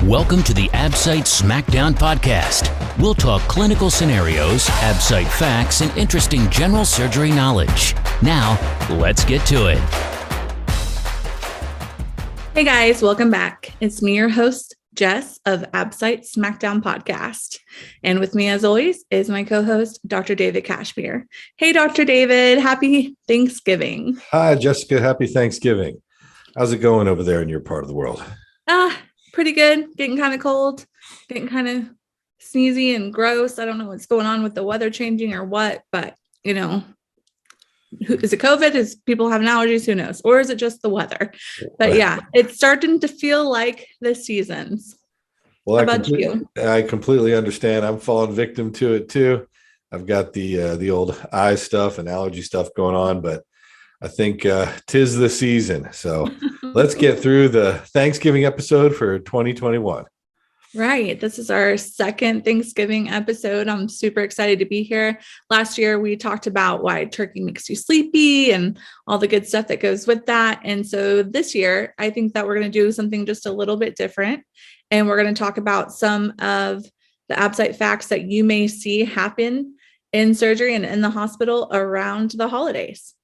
Welcome to the Absite Smackdown podcast. We'll talk clinical scenarios, Absite facts, and interesting general surgery knowledge. Now, let's get to it. Hey guys, welcome back. It's me, your host, Jess of Absite Smackdown podcast. And with me, as always, is my co-host, Dr. David Kashmer. Hey, Dr. David, happy Thanksgiving. Hi, Jessica. Happy Thanksgiving. How's it going over there in your part of the world? Pretty good. Getting kind of cold, getting kind of sneezy and gross. I don't know what's going on with the weather changing or what, but you know, is it COVID? Is people having allergies? Who knows? Or is it just the weather? But yeah, it's starting to feel like the seasons. Well, how about you? I completely understand. I'm falling victim to it too. I've got the old eye stuff and allergy stuff going on, but I think 'tis the season. So let's get through the Thanksgiving episode for 2021. Right. This is our second Thanksgiving episode. I'm super excited to be here. Last year, we talked about why turkey makes you sleepy and all the good stuff that goes with that. And so this year, I think that we're going to do something just a little bit different. And we're going to talk about some of the Absite facts that you may see happen in surgery and in the hospital around the holidays.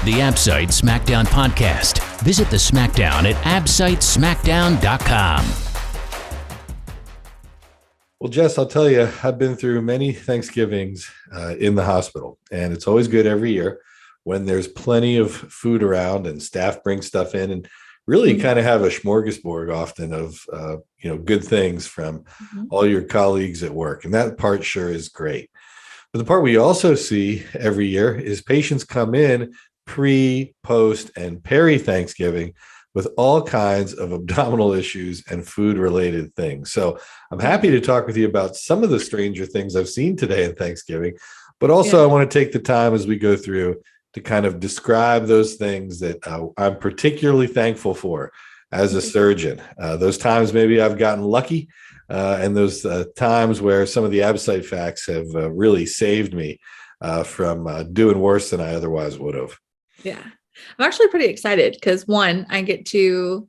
The Absite Smackdown podcast. Visit the Smackdown at absitesmackdown.com. Well, Jess, I'll tell you, I've been through many Thanksgivings in the hospital, and it's always good every year when there's plenty of food around and staff bring stuff in, and really kind of have a smorgasbord often of good things from all your colleagues at work, and that part sure is great. But the part we also see every year is patients come in pre, post, and peri-Thanksgiving with all kinds of abdominal issues and food-related things. So I'm happy to talk with you about some of the stranger things I've seen today in Thanksgiving, but also I want to take the time as we go through to kind of describe those things that I'm particularly thankful for as a surgeon. Those times maybe I've gotten lucky, and those times where some of the Absite facts have really saved me from doing worse than I otherwise would have. Yeah. I'm actually pretty excited because one, I get to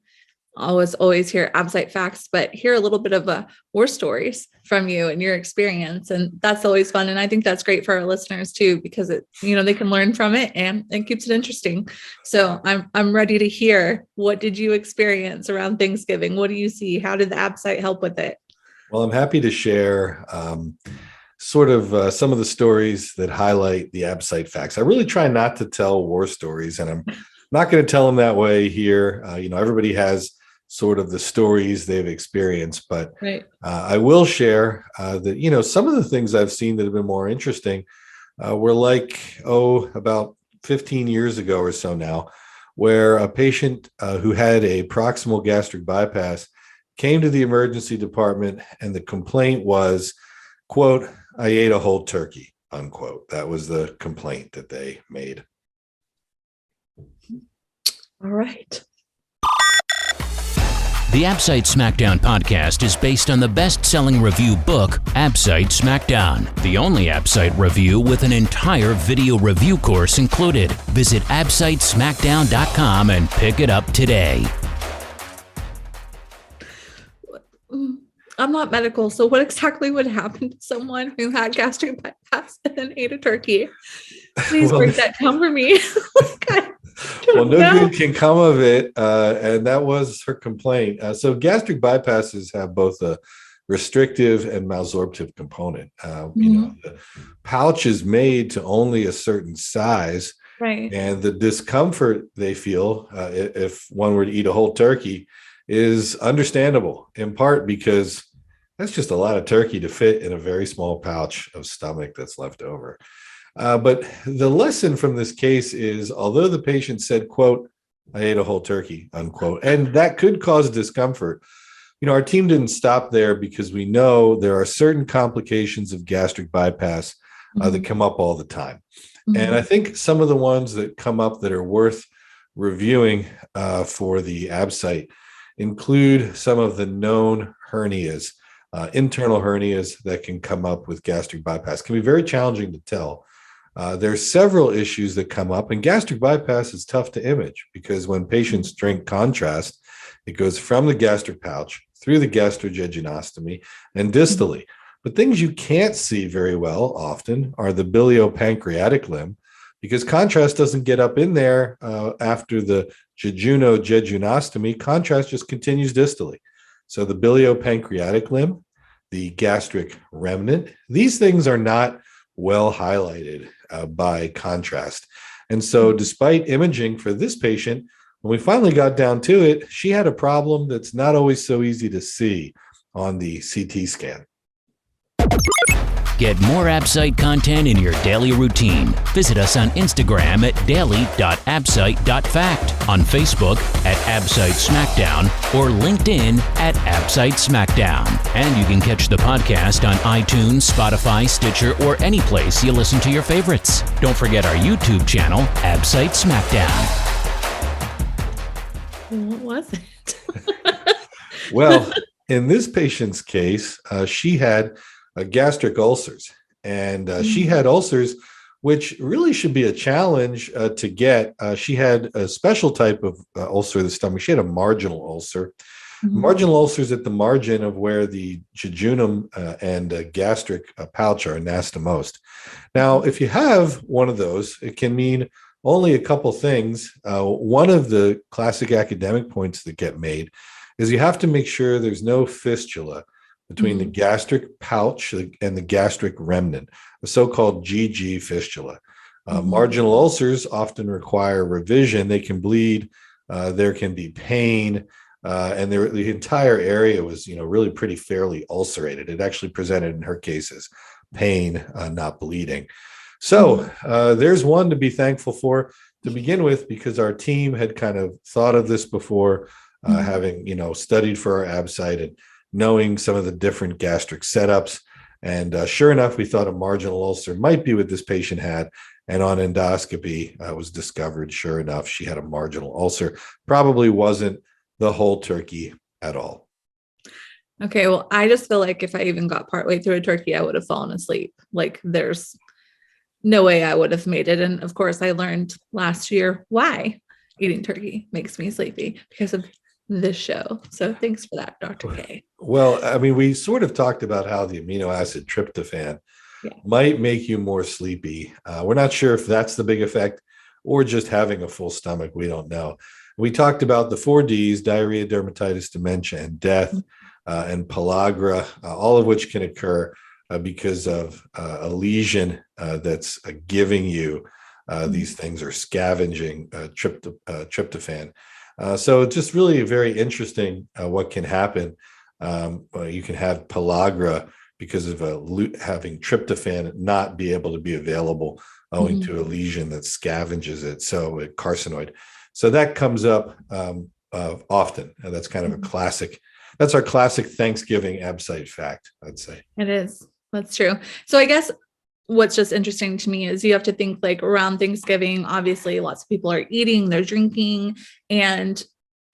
always hear Absite facts, but hear a little bit of war stories from you and your experience. And that's always fun. And I think that's great for our listeners too, because they can learn from it and it keeps it interesting. So I'm ready to hear, what did you experience around Thanksgiving? What do you see? How did the Absite help with it? Well, I'm happy to share some of the stories that highlight the Absite facts. I really try not to tell war stories, and I'm not going to tell them that way here. Everybody has sort of the stories they've experienced, but I will share that, some of the things I've seen that have been more interesting were about 15 years ago or so now, where a patient who had a proximal gastric bypass came to the emergency department, and the complaint was, quote, "I ate a whole turkey," unquote. That was the complaint that they made. All right. The Absite Smackdown podcast is based on the best-selling review book, Absite Smackdown, the only Absite review with an entire video review course included. Visit absitesmackdown.com and pick it up today. I'm not medical, so what exactly would happen to someone who had gastric bypass and then ate a turkey? Please break that down for me. Well, no good can come of it, and that was her complaint. So gastric bypasses have both a restrictive and malabsorptive component. The pouch is made to only a certain size, right? And the discomfort they feel if one were to eat a whole turkey is understandable, in part because that's just a lot of turkey to fit in a very small pouch of stomach that's left over. But the lesson from this case is, although the patient said, quote, "I ate a whole turkey," unquote, and that could cause discomfort, our team didn't stop there, because we know there are certain complications of gastric bypass that come up all the time. And I think some of the ones that come up that are worth reviewing for the Absite include some of the known hernias, internal hernias that can come up with gastric bypass. Can be very challenging to tell. There's several issues that come up, and gastric bypass is tough to image because when patients drink contrast, it goes from the gastric pouch through the gastrojejunostomy and distally. But things you can't see very well often are the biliopancreatic limb, because contrast doesn't get up in there after the jejunostomy. Contrast just continues distally. So the biliopancreatic limb, the gastric remnant, these things are not well highlighted by contrast. And so despite imaging for this patient, when we finally got down to it, she had a problem that's not always so easy to see on the CT scan. Get more Absite content in your daily routine. Visit us on Instagram at daily.absite.fact, on Facebook at Absite Smackdown, or LinkedIn at Absite Smackdown. And you can catch the podcast on iTunes, Spotify, Stitcher, or any place you listen to your favorites. Don't forget our YouTube channel, Absite Smackdown. What was it? Well, in this patient's case, she had gastric ulcers, and she had ulcers, which really should be a challenge to get. She had a special type of ulcer of the stomach. She had a marginal ulcer. Marginal ulcers at the margin of where the jejunum and gastric pouch are anastomosed. Now, if you have one of those, it can mean only a couple things. One of the classic academic points that get made is you have to make sure there's no fistula between the gastric pouch and the gastric remnant, a so-called GG fistula. Marginal ulcers often require revision. They can bleed. There can be pain. And the entire area was, really pretty fairly ulcerated. It actually presented in her case as pain, not bleeding. So there's one to be thankful for to begin with, because our team had kind of thought of this before, having, studied for our Absite and knowing some of the different gastric setups. And sure enough, we thought a marginal ulcer might be what this patient had. And on endoscopy, it was discovered, sure enough, she had a marginal ulcer. Probably wasn't the whole turkey at all. Okay, well, I just feel like if I even got partway through a turkey, I would have fallen asleep. Like there's no way I would have made it. And of course, I learned last year why eating turkey makes me sleepy, because of this show. So thanks for that, Dr. K. Well, I mean, we sort of talked about how the amino acid tryptophan might make you more sleepy. We're not sure if that's the big effect or just having a full stomach. We don't know. We talked about the 4Ds: diarrhea, dermatitis, dementia, and death, and pellagra, all of which can occur because of a lesion that's giving you these things, or scavenging tryptophan. So it's just really very interesting what can happen. You can have pellagra because of having tryptophan not be able to be available owing to a lesion that scavenges it, so a carcinoid. So that comes up often. And that's kind of a classic. That's our classic Thanksgiving Absite fact, I'd say. It is. That's true. So I guess what's just interesting to me is you have to think like around Thanksgiving, obviously lots of people are eating, they're drinking, and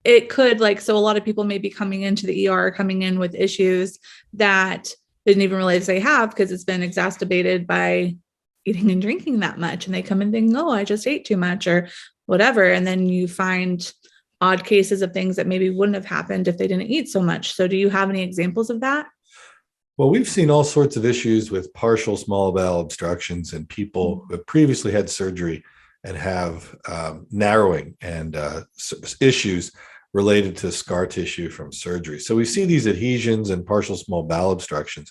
it could so a lot of people may be coming into the ER, coming in with issues that they didn't even realize they have because it's been exacerbated by eating and drinking that much. And they come in thinking, oh, I just ate too much or whatever. And then you find odd cases of things that maybe wouldn't have happened if they didn't eat so much. So do you have any examples of that? Well, we've seen all sorts of issues with partial small bowel obstructions and people who have previously had surgery and have narrowing and issues related to scar tissue from surgery. So we see these adhesions and partial small bowel obstructions.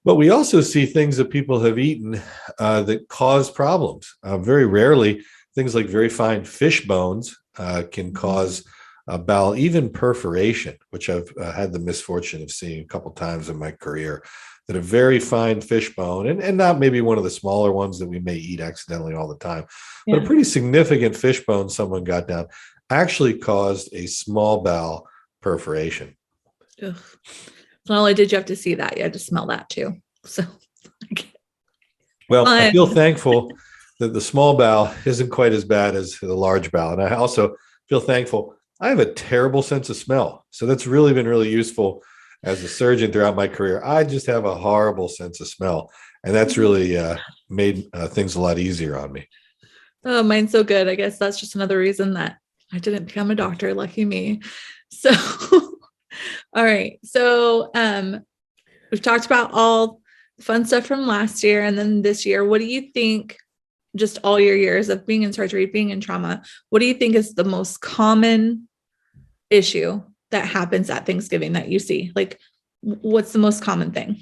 But we also see things that people have eaten that cause problems. Very rarely, things like very fine fish bones can cause bowel, even perforation, which I've had the misfortune of seeing a couple times in my career, that a very fine fish bone, and not maybe one of the smaller ones that we may eat accidentally all the time, but a pretty significant fish bone someone got down actually caused a small bowel perforation. Ugh. Not only did you have to see that, you had to smell that too. So, well, I feel thankful that the small bowel isn't quite as bad as the large bowel. And I also feel thankful I have a terrible sense of smell. So that's really been really useful as a surgeon throughout my career. I just have a horrible sense of smell. And that's really made things a lot easier on me. Oh, mine's so good. I guess that's just another reason that I didn't become a doctor. Lucky me. So, all right. So, we've talked about all the fun stuff from last year and then this year. What do you think, just all your years of being in surgery, being in trauma, what do you think is the most common issue that happens at Thanksgiving that you see? Like, what's the most common thing?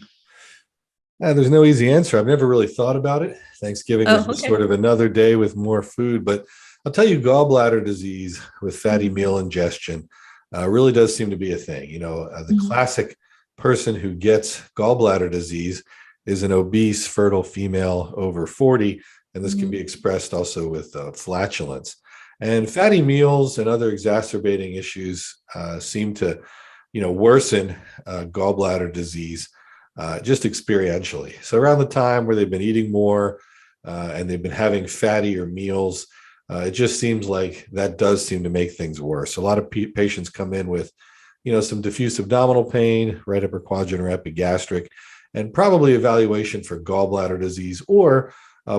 There's no easy answer. I've never really thought about it. Thanksgiving is just sort of another day with more food, but I'll tell you, gallbladder disease with fatty meal ingestion really does seem to be a thing. You know, the classic person who gets gallbladder disease is an obese, fertile female over 40, and this can be expressed also with flatulence. And fatty meals and other exacerbating issues seem to, worsen gallbladder disease just experientially. So around the time where they've been eating more and they've been having fattier meals, it just seems like that does seem to make things worse. A lot of patients come in with, some diffuse abdominal pain, right upper quadrant or epigastric, and probably evaluation for gallbladder disease or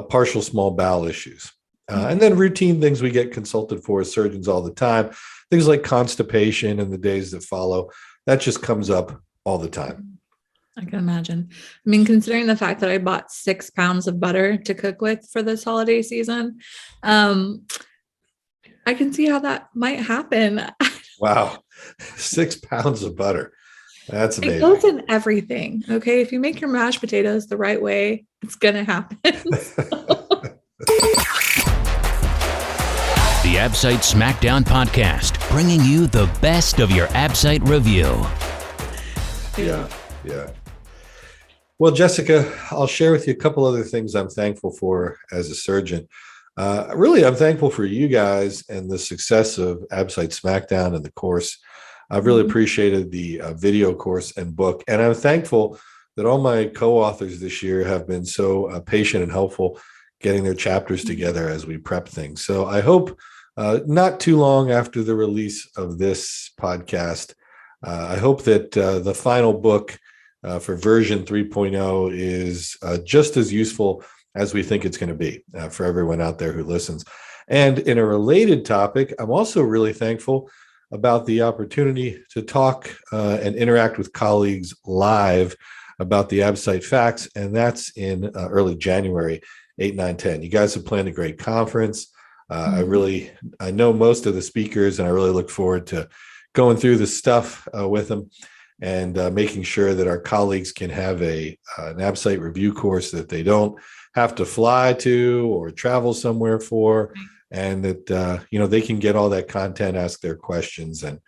partial small bowel issues. And then routine things we get consulted for as surgeons all the time, things like constipation in the days that follow. That just comes up all the time. I can imagine. I mean, considering the fact that I bought 6 pounds of butter to cook with for this holiday season, I can see how that might happen. Wow. 6 pounds of butter. That's amazing. It goes in everything. Okay. If you make your mashed potatoes the right way, it's going to happen. The Absite Smackdown podcast, bringing you the best of your Absite review. Yeah. Well, Jessica, I'll share with you a couple other things I'm thankful for as a surgeon. Really, I'm thankful for you guys and the success of Absite Smackdown and the course. I've really appreciated the video course and book, and I'm thankful that all my co-authors this year have been so patient and helpful getting their chapters together as we prep things. So I hope not too long after the release of this podcast, I hope that the final book for version 3.0 is just as useful as we think it's going to be for everyone out there who listens. And in a related topic, I'm also really thankful about the opportunity to talk and interact with colleagues live about the Absite facts, and that's in early January, 8, 9, 10. You guys have planned a great conference. I know most of the speakers, and I really look forward to going through the stuff with them and making sure that our colleagues can have an Absite review course that they don't have to fly to or travel somewhere for, and that they can get all that content, ask their questions, and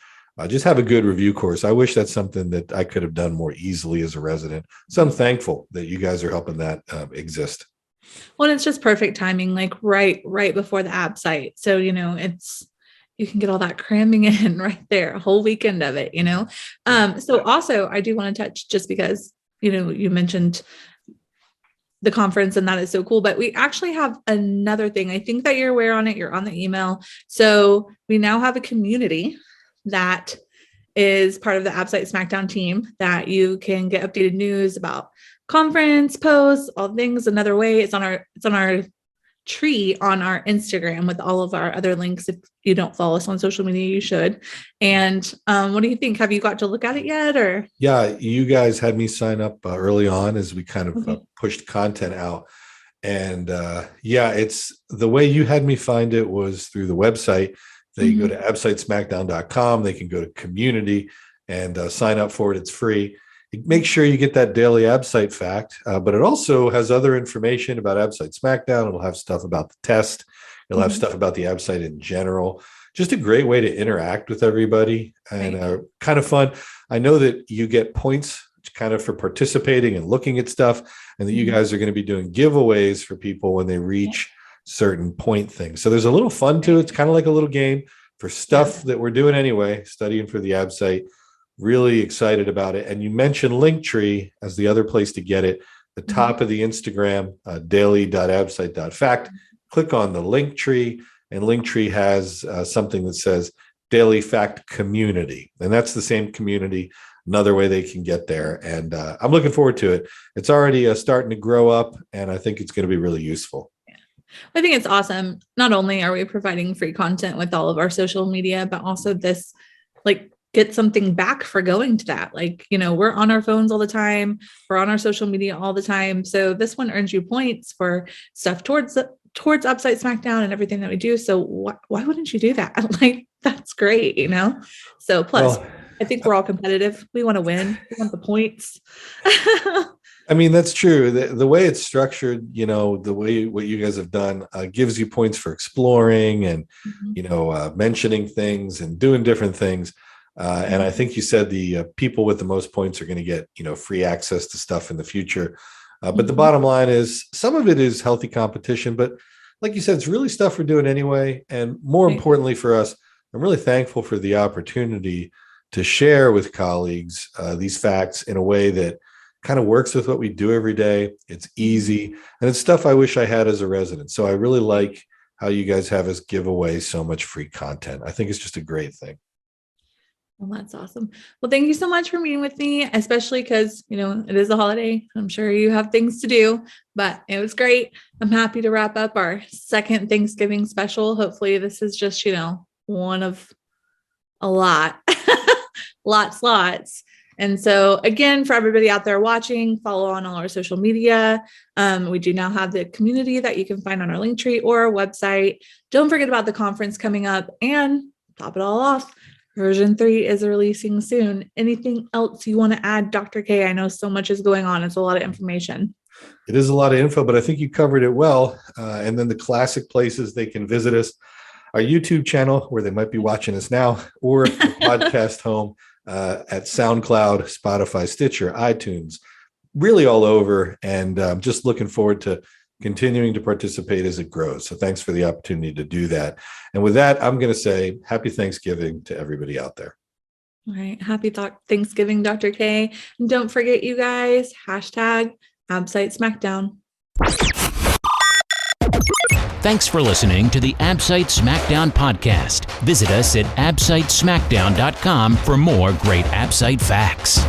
just have a good review course. I wish that's something that I could have done more easily as a resident. So I'm thankful that you guys are helping that exist. Well, it's just perfect timing, like right before the Absite. So, you can get all that cramming in right there, a whole weekend of it, So also I do want to touch, just because, you mentioned the conference and that is so cool, but we actually have another thing. I think that you're aware on it. You're on the email. So we now have a community that is part of the Absite Smackdown team that you can get updated news about conference posts, all things. Another way, it's on our tree on our Instagram with all of our other links. If you don't follow us on social media, you should. And what do you think? Have you got to look at it yet? Or yeah, you guys had me sign up early on as we kind of pushed content out. And it's the way you had me find it was through the website. They go to absitesmackdown.com. They can go to community and sign up for it. It's free. Make sure you get that daily Absite fact, but it also has other information about Absite Smackdown. It'll have stuff about the test. It'll have stuff about the Absite in general. Just a great way to interact with everybody, and kind of fun. I know that you get points kind of for participating and looking at stuff, and that you guys are going to be doing giveaways for people when they reach certain point things. So there's a little fun to it. It's kind of like a little game for stuff that we're doing anyway, studying for the Absite. Really excited about it. And you mentioned Linktree as the other place to get it. The top of the Instagram, daily.absite.fact. Click on the Linktree, and Linktree has something that says Daily Fact community. And that's the same community, another way they can get there. And I'm looking forward to it. It's already starting to grow up, and I think it's going to be really useful. I think it's awesome. Not only are we providing free content with all of our social media, but also this, like, get something back for going to that. Like, we're on our phones all the time. We're on our social media all the time. So this one earns you points for stuff towards Absite Smackdown and everything that we do. So why wouldn't you do that? Like, that's great, So plus, I think we're all competitive. We want to win. We want the points. I mean, that's true. The way it's structured, the way what you guys have done gives you points for exploring and, mentioning things and doing different things. And I think you said the people with the most points are going to get, free access to stuff in the future. But the bottom line is some of it is healthy competition. But like you said, it's really stuff we're doing anyway. And more importantly for us, I'm really thankful for the opportunity to share with colleagues these facts in a way that kind of works with what we do every day. It's easy, and it's stuff I wish I had as a resident. So I really like how you guys have us give away so much free content. I think it's just a great thing. Well, that's awesome. Well, thank you so much for meeting with me, especially because, it is a holiday. I'm sure you have things to do, but it was great. I'm happy to wrap up our second Thanksgiving special. Hopefully this is just, one of a lot, lots. And so again, for everybody out there watching, follow on all our social media. We do now have the community that you can find on our Linktree or our website. Don't forget about the conference coming up, and top it all off, version 3 is releasing soon. Anything else you want to add, Dr. K? I know so much is going on. It's a lot of information. It is a lot of info, but I think you covered it well. And then the classic places they can visit us, our YouTube channel, where they might be watching us now, or the podcast home at SoundCloud, Spotify, Stitcher, iTunes, really all over. And I'm just looking forward to continuing to participate as it grows. So thanks for the opportunity to do that. And with that, I'm going to say happy Thanksgiving to everybody out there. All right. Happy Thanksgiving, Dr. K. And don't forget, you guys, #Absite Smackdown. Thanks for listening to the Absite Smackdown podcast. Visit us at absitesmackdown.com for more great Absite facts.